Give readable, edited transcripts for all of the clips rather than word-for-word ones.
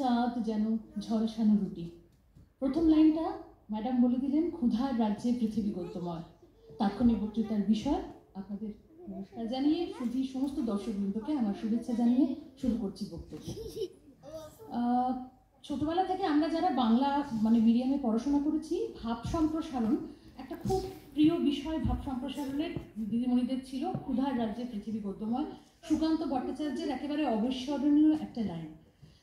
চাঁদ যেন ঝলসানো রুটি। প্রথম লাইনটা ম্যাডাম বলে দিলেন, ক্ষুধার রাজ্যে পৃথিবী গদ্যময়। তাৎক্ষণিক বক্তৃতার বিষয়। আপনাদের নমস্কার জানিয়ে শুধু সমস্ত দর্শকবৃন্দকে আমার শুভেচ্ছা জানিয়ে শুরু করছি বক্তব্য। ছোটবেলা থেকে আমরা যারা বাংলা মিডিয়ামে পড়াশোনা করেছি, ভাব সম্প্রসারণ একটা খুব প্রিয় বিষয়। ভাব সম্প্রসারণের দিদিমণিদের ছিল ক্ষুধার রাজ্যে পৃথিবী গদ্যময়, সুকান্ত ভট্টাচার্যের একেবারে অবিস্মরণীয় একটা লাইন।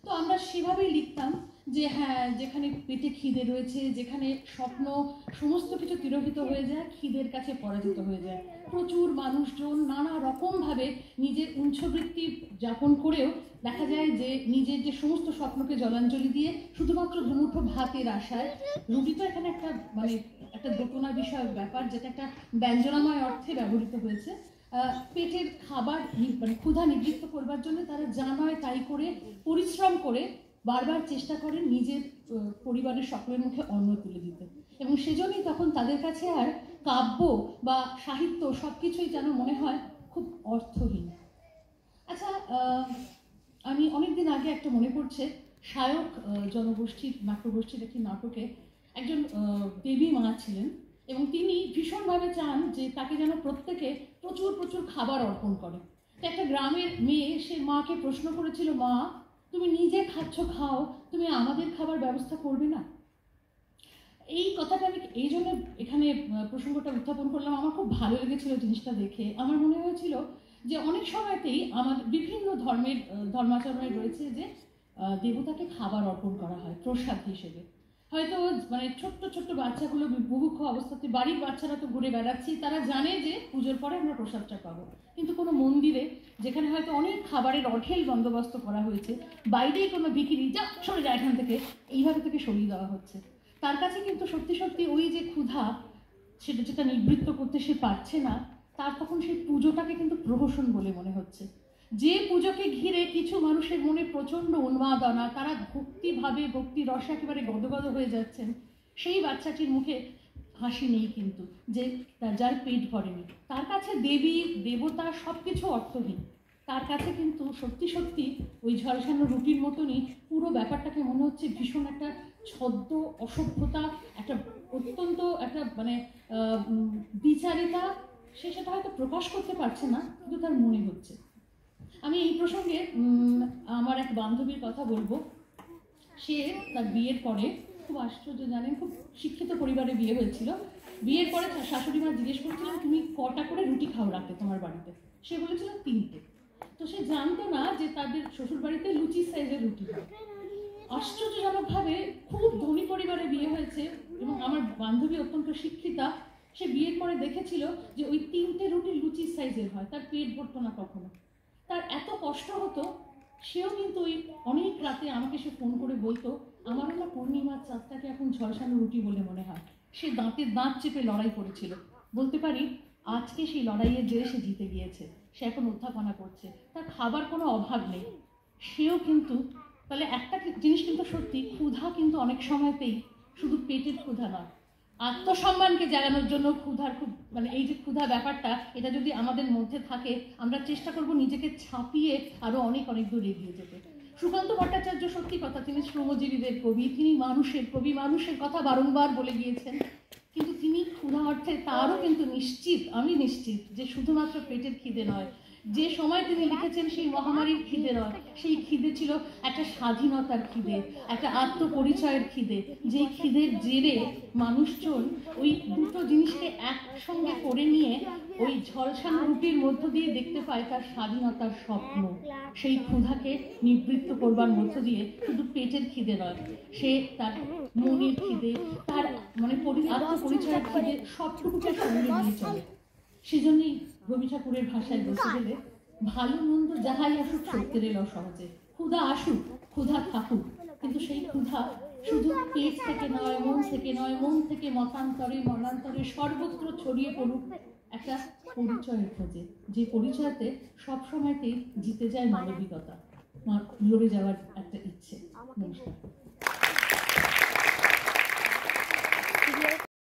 তো আমরা সেভাবেই লিখতাম যে হ্যাঁ, যেখানে পেটে খিদে রয়েছে, যেখানে স্বপ্ন সমস্ত কিছু তিরোহিত হয়ে যায়, খিদের কাছে পরাজিত হয়ে যায়। প্রচুর মানুষজন নানা রকমভাবে নিজের উচ্ছবৃত্তি যাপন করেও দেখা যায় যে নিজের যে সমস্ত স্বপ্নকে জলাঞ্জলি দিয়ে শুধুমাত্র দুমুঠো ভাতের আশায়, রুটি তো এখানে একটা একটা দোটনা বিষয়ক ব্যাপার, যেটা একটা ব্যঞ্জনাময় অর্থে ব্যবহৃত হয়েছে। পেটের খাবার ক্ষুধা নিবৃত্ত করবার জন্য তারা যা নয় তাই করে পরিশ্রম করে বারবার চেষ্টা করেন নিজের পরিবারের সকলের মুখে অন্ন তুলে দিতে, এবং সেজন্যই তখন তাদের কাছে আর কাব্য বা সাহিত্য সবকিছুই যেন মনে হয় খুব অর্থহীন। আচ্ছা, আমি অনেকদিন আগে একটা মনে পড়ছে, শায়ক জনগোষ্ঠীর নাট্যগোষ্ঠীর একটি নাটকে একজন দেবী মা ছিলেন, এবং তিনি ভীষণভাবে চান যে তাকে যেন প্রত্যেকে প্রচুর প্রচুর খাবার অর্পণ করে। তো একটা গ্রামের মেয়ে সে মাকে প্রশ্ন করেছিল, মা তুমি নিজে খাচ্ছ, খাও, তুমি আমাদের খাবার ব্যবস্থা করবে না? এই কথাটা আমি এই জন্য এখানে প্রসঙ্গটা উত্থাপন করলাম। আমার খুব ভালো লেগেছিল জিনিসটা দেখে। আমার মনে হয়েছিল যে অনেক সময়তেই আমাদের বিভিন্ন ধর্মাচরণে রয়েছে যে দেবতাকে খাবার অর্পণ করা হয় প্রসাদ হিসেবে। হয়তো ছোট্ট ছোট্ট বাচ্চাগুলো বুভুক্ষ অবস্থাতে, বাড়ির বাচ্চারা তো ঘুরে বেড়াচ্ছি, তারা জানে যে পুজোর পরে আমরা প্রসাদটা পাবো, কিন্তু কোনো মন্দিরে যেখানে হয়তো অনেক খাবারের অঢেল বন্দোবস্ত করা হয়েছে, বাইরেই কোনো বিক্রি, যা সরে যায় এখান থেকে, এইভাবে থেকে সরিয়ে দেওয়া হচ্ছে। তার কাছে কিন্তু সত্যি সত্যি ওই যে ক্ষুধা, সেটা যেটা নিবৃত্ত করতে সে পারছে না, তার তখন সেই পুজোটাকে কিন্তু প্রহসন বলে মনে হচ্ছে। যে পুজোকে ঘিরে কিছু মানুষের মনে প্রচণ্ড উন্মাদনা, তারা ভক্তিভাবে ভক্তি রসে একেবারে গদগদ হয়ে যাচ্ছেন, সেই বাচ্চাটির মুখে হাসি নেই কিন্তু, যে যার পেট ভরেনি। তার কাছে দেবী দেবতা সব কিছু অর্থহীন। তার কাছে কিন্তু সত্যি সত্যি ওই ঝলসানো রুটির মতনই পুরো ব্যাপারটাকে মনে হচ্ছে ভীষণ একটা ছদ্ম অসভ্যতা, একটা অত্যন্ত একটা বিচারিতা। সে সেটা হয়তো প্রকাশ করতে পারছে না, কিন্তু তার মনে হচ্ছে। আমি এই প্রসঙ্গে আমার এক বান্ধবীর কথা বলবো। সে তার বিয়ের পরে, খুব আশ্চর্য জানেন, খুব শিক্ষিত পরিবারে বিয়ে হয়েছিল। বিয়ের পরে তার শাশুড়ি মা জিজ্ঞেস করছিলেন, তুমি কটা করে রুটি খাও রাতে তোমার বাড়িতে? সে বলেছিল 3টে। তো সে জানতো না যে তাদের শ্বশুর বাড়িতে লুচি সাইজের রুটি হয়। আশ্চর্যজনকভাবে খুব ধনী পরিবারে বিয়ে হয়েছে, এবং আমার বান্ধবী অত্যন্ত শিক্ষিতা। সে বিয়ের পরে দেখেছিল যে ওই 3টে রুটি লুচি সাইজের হয়, তার পেট ভরতো না কখনো। তার এত কষ্ট হতো, সেও কিন্তু ওই অনেক রাতে আমাকে সে ফোন করে বলতো, আমারও না পূর্ণিমার চাঁদটাকে এখন ঝলসানো রুটি বলে মনে হয়। সে দাঁতের দাঁত চেপে লড়াই করেছিল। বলতে পারি আজকে সেই লড়াইয়ের জেরে সে জিতে গিয়েছে। সে এখন অধ্যাপনা করছে, তার খাবার কোনো অভাব নেই। সেও কিন্তু তাহলে একটা জিনিস কিন্তু সত্যি, ক্ষুধা কিন্তু অনেক সময়তেই শুধু পেটের ক্ষুধা নয়, আত্মসম্মানকে জাগানোর জন্য ক্ষুধার খুব এই যে ক্ষুধা ব্যাপারটা, এটা যদি আমাদের মধ্যে থাকে, আমরা চেষ্টা করব নিজেকে ছাপিয়ে আরো অনেক অনেক দূর এগিয়ে যেতে। সুকান্ত ভট্টাচার্য সত্যি কথা, তিনি শ্রমজীবীদের কবি, তিনি মানুষের কবি, মানুষের কথা বারংবার বলে গিয়েছেন, কিন্তু তিনি ক্ষুধা অর্থে তারও কিন্তু নিশ্চিত, আমি নিশ্চিত যে শুধুমাত্র পেটের খিদে নয়। যে সময় তিনি লিখেছেন সেই মহামারীর খিদে নয়, সেই খিদে ছিল একটা স্বাধীনতার খিদে, একটা আত্মপরিচয়ের খিদে, যেই খিদের জেরে মানুষজন ওই দুটো জিনিসকে একসঙ্গে করে নিয়ে ওই ঝলসানো রুটির মধ্য দিয়ে দেখতে পায় তার স্বাধীনতার স্বপ্ন। সেই ক্ষুধাকে নিবৃত্ত করবার মধ্য দিয়ে শুধু পেটের খিদে নয়, সে তার মনের খিদে, তার আত্মপরিচয়ের খিদে, সবটুকুকে সঙ্গে নিয়ে চলে। সেজন্যই রবি ঠাকুরের ভাষায় বলতে গেলে, ভালো মন্দ যাহাই আসুক সত্যের এলো সহজে। ক্ষুধা আসুক, ক্ষুধা থাকুক, কিন্তু সেই ক্ষুধা শুধু পেট থেকে নয়, মন থেকে নয়, মন থেকে মতান্তরে মনান্তরে সর্বত্র ছড়িয়ে পড়ুক একটা পরিচয়ের খোঁজে, যে পরিচয়তে সবসময়তেই জিতে যায় মানবিকতা, লড়ে যাওয়ার একটা ইচ্ছে। নমস্কার।